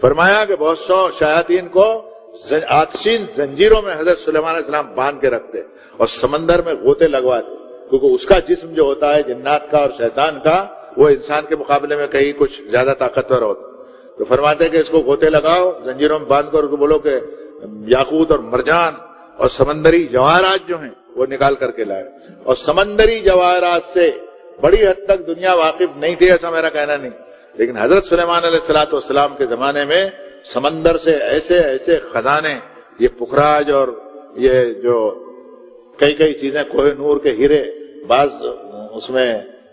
فرمایا کہ بہت سو شیاطین کو آتشین زنجیروں میں حضرت سلیمان علیہ السلام باندھ کے رکھتے اور سمندر میں غوطے لگواتے، کیونکہ اس کا جسم جو ہوتا ہے جنات کا اور شیطان کا، وہ انسان کے مقابلے میں کہیں کچھ زیادہ طاقتور ہوتا. تو فرماتے کہ اس کو غوطے لگاؤ، زنجیروں میں باندھ کر اس کو بولو کہ یاقوت اور مرجان اور سمندری جواہرات جو ہیں وہ نکال کر کے لائے. اور سمندری جواہرات سے بڑی حد تک دنیا واقف نہیں تھی، ایسا میرا کہنا نہیں، لیکن حضرت سلیمان علیہ السلام کے زمانے میں سمندر سے ایسے ایسے خزانے، یہ پخراج اور یہ جو کئی چیزیں، کوہ نور کے ہیرے، بعض اس میں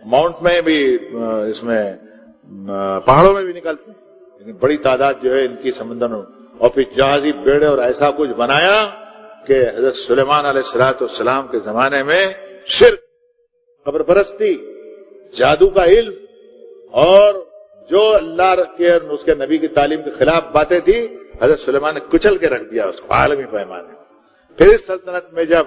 ماؤنٹ میں بھی، اس میں پہاڑوں میں بھی نکلتے ہیں، لیکن بڑی تعداد جو ہے ان کی سمندر میں، اور پھر جہازی بیڑے اور ایسا کچھ بنایا کہ حضرت سلیمان علیہ السلام کے زمانے میں شرک، قبر پرستی، جادو کا علم اور جو اللہ کے اور اس کے نبی کی تعلیم کے خلاف باتیں تھی، حضرت سلیمان نے کچل کے رکھ دیا اس کو عالمی پیمانے. پھر اس سلطنت میں جب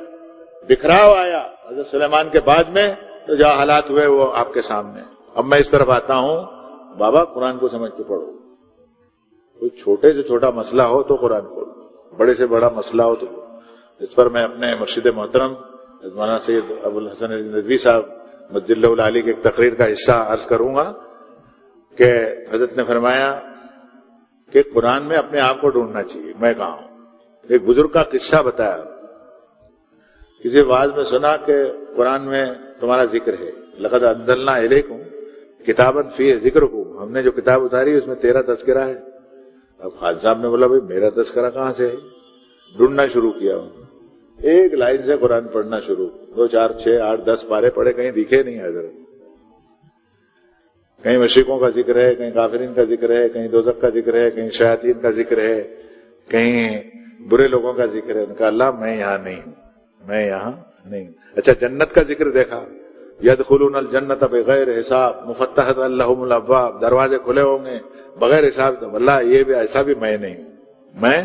بکھراؤ آیا حضرت سلیمان کے بعد میں، تو جو حالات ہوئے وہ آپ کے سامنے. اب میں اس طرف آتا ہوں، بابا قرآن کو سمجھ کے پڑھو. کوئی چھوٹے سے چھوٹا مسئلہ ہو تو قرآن پڑھو، بڑے سے بڑا مسئلہ ہو تو. اس پر میں اپنے مرشد محترم مولانا سید ابو الحسن ندوی صاحب مجد اللہ العالی کی ایک تقریر کا حصہ عرض کروں گا کہ حضرت نے فرمایا کہ قرآن میں اپنے آپ کو ڈھونڈنا چاہیے. میں کہا ہوں، ایک بزرگ کا قصہ بتایا، کسی واعظ میں سنا کہ قرآن میں تمہارا ذکر ہے، لقد انزلنا الیکم کتابا فیہ ذکرکم، ہم نے جو کتاب اتاری اس میں تیرا تذکرہ ہے. اب خان صاحب نے بولا بھائی میرا تذکرہ کہاں سے ہے؟ ڈھونڈنا شروع کیا، ایک لائن سے قرآن پڑھنا شروع، 2 4 6 8 10 پارے پڑھے، کہیں دکھے نہیں حضرت. کہیں مشرکوں کا ذکر ہے، کہیں کافرین کا ذکر ہے، کہیں دوزخ کا ذکر ہے، کہیں شیاطین کا ذکر ہے، کہیں برے لوگوں کا ذکر ہے. کہا اللہ میں یہاں نہیں ہوں، میں یہاں نہیں ہوں. اچھا جنت کا ذکر دیکھا، یدخلون الجنت بغیر حساب مفتحۃ لہم الابواب، دروازے کھلے ہوں گے بغیر حساب. اللہ یہ بھی ایسا بھی میں نہیں ہوں، میں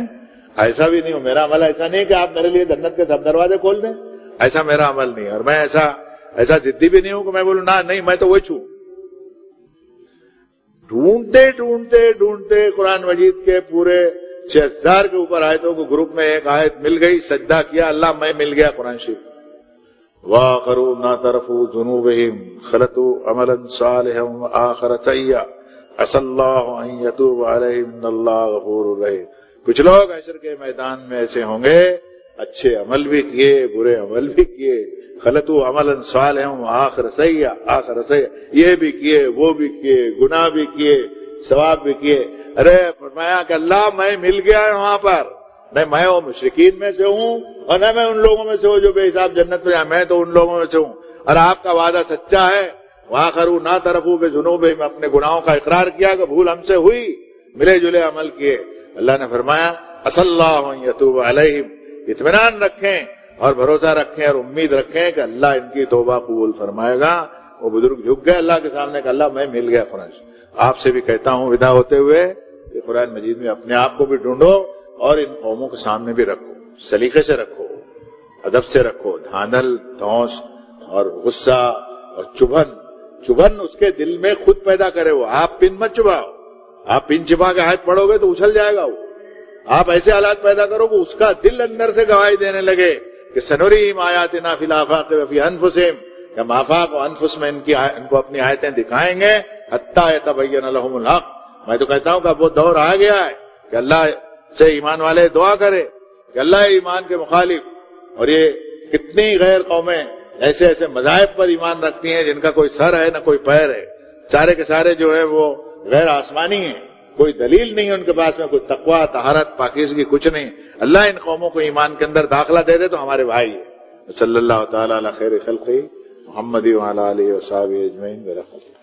ایسا بھی نہیں ہوں، میرا عمل ایسا نہیں کہ آپ میرے لیے جنت کے سب دروازے کھول دیں، ایسا میرا عمل نہیں. اور میں ایسا ضدی بھی نہیں ہوں کہ میں بولوں نہ نہیں میں تو وہی چھوں. ڈھونڈتے قرآن مجید کے پورے 6000 کے اوپر آیتوں کو گروپ میں ایک آیت مل گئی، سجدہ کیا، اللہ میں مل گیا قرآن شریف. وَآخَرُونَ اعْتَرَفُوا ذُنُوبِهِمْ خَلَطُوا عَمَلًا صَالِحًا وَآخَرَ سَيِّئًا عَسَى اللَّهُ أَن يَتُوبَ عَلَيْهِمْ إِنَّ اللَّهَ غَفُورٌ رَحِيمٌ. کچھ لوگ حشر کے میدان میں ایسے ہوں گے، اچھے عمل بھی کیے، برے عمل بھی کیے، خلطوا عملا صالحا وآخر سیئا، آخر سیئا، یہ بھی کیے، وہ بھی کیے، گناہ بھی کیے، ثواب بھی کیے. ارے فرمایا کہ اللہ میں مل گیا وہاں پر، نہ میں وہ مشرکین میں سے ہوں اور نہ میں ان لوگوں میں سے ہوں جو بے حساب جنت میں جائیں، میں تو ان لوگوں میں سے ہوں. اور آپ کا وعدہ سچا ہے. وآخروا ناعترفوا بذنوبہم، اپنے گناہوں کا اقرار کیا کہ بھول ہم سے ہوئی، ملے جلے عمل کیے. اللہ نے فرمایا عسى اللہ ان یتوب علیہم، اطمینان رکھیں اور بھروسہ رکھیں اور امید رکھیں کہ اللہ ان کی توبہ قبول فرمائے گا. وہ بزرگ جھک گئے اللہ کے سامنے کہ اللہ میں مل گیا قرآن. آپ سے بھی کہتا ہوں ودا ہوتے ہوئے کہ قرآن مجید میں اپنے آپ کو بھی ڈھونڈو اور ان قوموں کے سامنے بھی رکھو، سلیقے سے رکھو، ادب سے رکھو. دھاندل، دھونس اور غصہ اور چبھن اس کے دل میں خود پیدا کرے. وہ آپ پن مت چباؤ، آپ پن چبا کے آیت پڑھو گے تو اچھل جائے گا. وہ آپ ایسے حالات پیدا کرو کہ اس کا دل اندر سے گواہی دینے لگے کہ سنریم آیاتنا فی الآفاق وفی انفسہم، کہ آفاق و انفس میں ان کو اپنی آیتیں دکھائیں گے حتی یتبین لہم الحق. میں تو کہتا ہوں کہ اب وہ دور آ گیا ہے کہ اللہ سے ایمان والے دعا کرے کہ اللہ ایمان کے مخالف. اور یہ کتنی غیر قومیں ایسے ایسے مذاہب پر ایمان رکھتی ہیں جن کا کوئی سر ہے نہ کوئی پیر ہے، سارے کے سارے جو ہے وہ غیر آسمانی ہیں، کوئی دلیل نہیں ہے ان کے پاس میں، کوئی تقویٰ، طہارت، پاکیزگی کچھ نہیں. اللہ ان قوموں کو ایمان کے اندر داخلہ دے دے تو ہمارے بھائی ہیں. صلی اللہ تعالی علی خیر خلقہ محمد وعلی آلہ وصحبہ اجمعین برحمتہ.